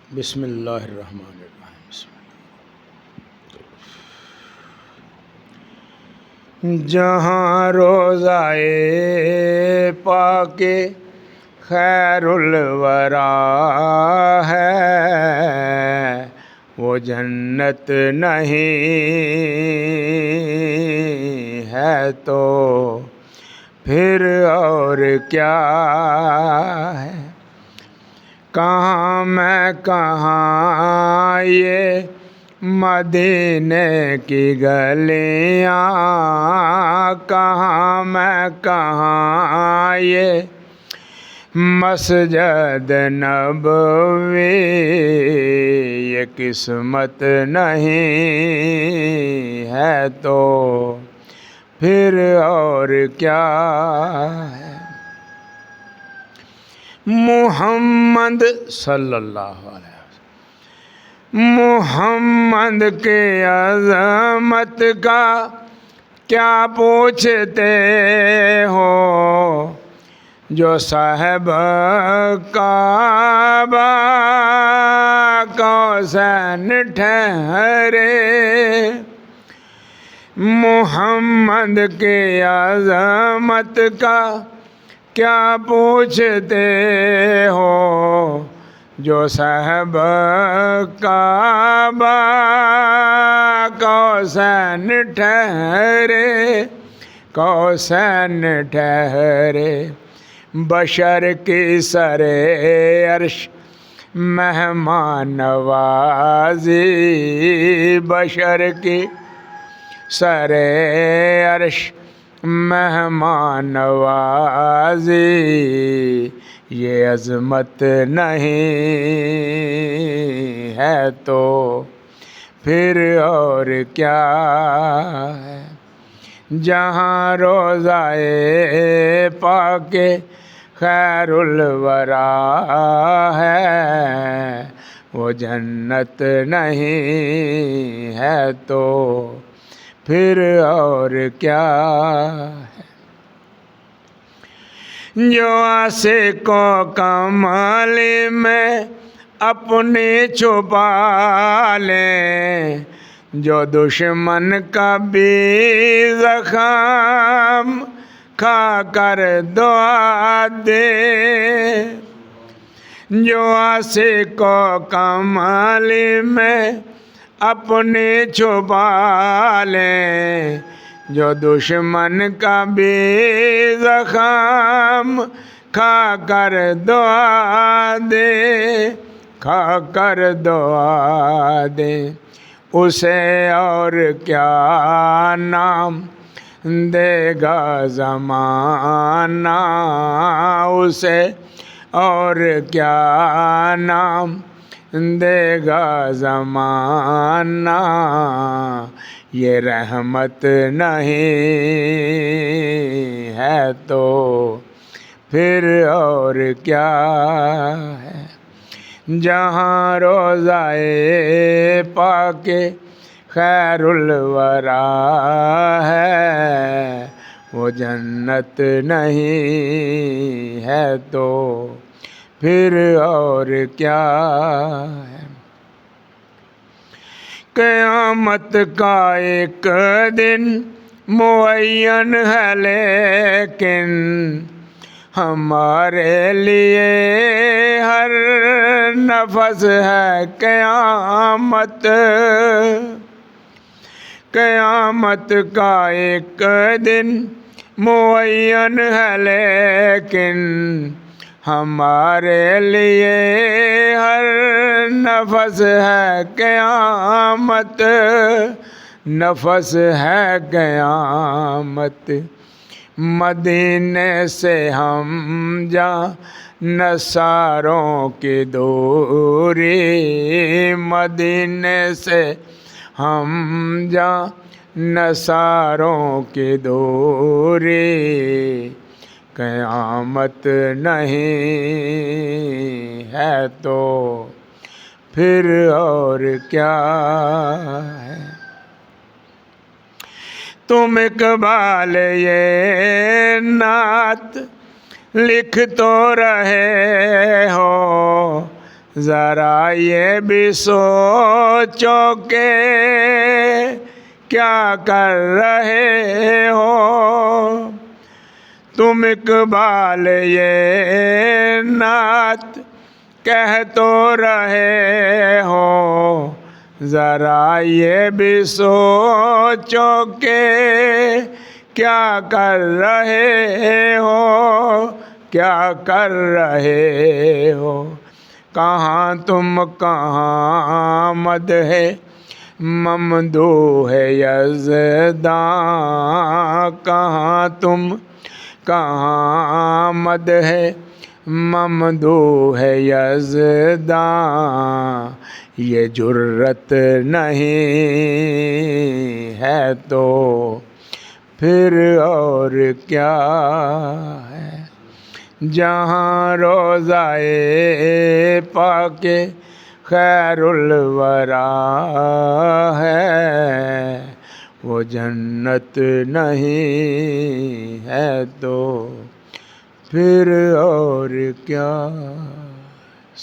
बिस्मिल्लाहिर्रहमानिर्रहीम। जहाँ रोज़ाए पाके खैरुल वरा है, वो जन्नत नहीं है तो फिर और क्या है। कहाँ मैं कहाँ ये मदीने की गलियाँ, कहाँ मैं कहाँ ये मस्जिद नबवी, ये किस्मत नहीं है तो फिर और क्या है। मुहम्मद सल्लल्लाहु अलैहि वसल्लम, मुहम्मद के अज़मत का क्या पूछते हो, जो साहिब काबा कौसैन ठहरे। मुहम्मद के अज़मत का क्या पूछते हो, जो साहिब काबा कौसैन ठहरे, कौसैन ठहरे। बशर की सरे अर्श मेहमान नवाज़ी, बशर की सरे अर्श मेहमान नवाज़ी, ये अज़मत नहीं है तो फिर और क्या है। जहाँ रोज़ाए पाके खैरुल वरा है, वो जन्नत नहीं है तो फिर और क्या है। जो आशिको कमाल में अपने छुपा ले, जो दुश्मन का भी ज़ख़म खा कर दुआ दे, जो आशिको कमाल में अपने छुपा ले, जो दुश्मन का भी ज़ख़म खा कर दुआ दे, खा कर दुआ दे। उसे और क्या नाम देगा ज़माना, उसे और क्या नाम देगा ज़माना, ये रहमत नहीं है तो फिर और क्या है। जहाँ रोज़ाए पाके खैरुल वरा है, वो जन्नत नहीं है तो फिर और क्या है। क़यामत का एक दिन मुअय्यन है, लेकिन हमारे लिए हर नफस है क़यामत। क़यामत का एक दिन मुअय्यन है, लेकिन हमारे लिए हर नफस है क़यामत, नफस है क़यामत। मदीने से हम जा नसारों की दूरी, मदीने से हम जा नसारों की दूरी, क़यामत नहीं है तो फिर और क्या है। तुम इकबाल ये नात लिख तो रहे हो, ज़रा ये भी सोचो के क्या कर रहे हो तुम इकबाल ये नात कह तो रहे हो ज़रा ये भी सोचो के क्या कर रहे हो क्या कर रहे हो कहाँ तुम कहाँ मद है ममदू है यज़दां कहाँ तुम कहाँ मद है ममदू है यज़दां ये जुर्रत नहीं है तो फिर और क्या है जहाँ रोज़ाए पाके खैरुल वरा है वो जन्नत नहीं है तो फिर और क्या।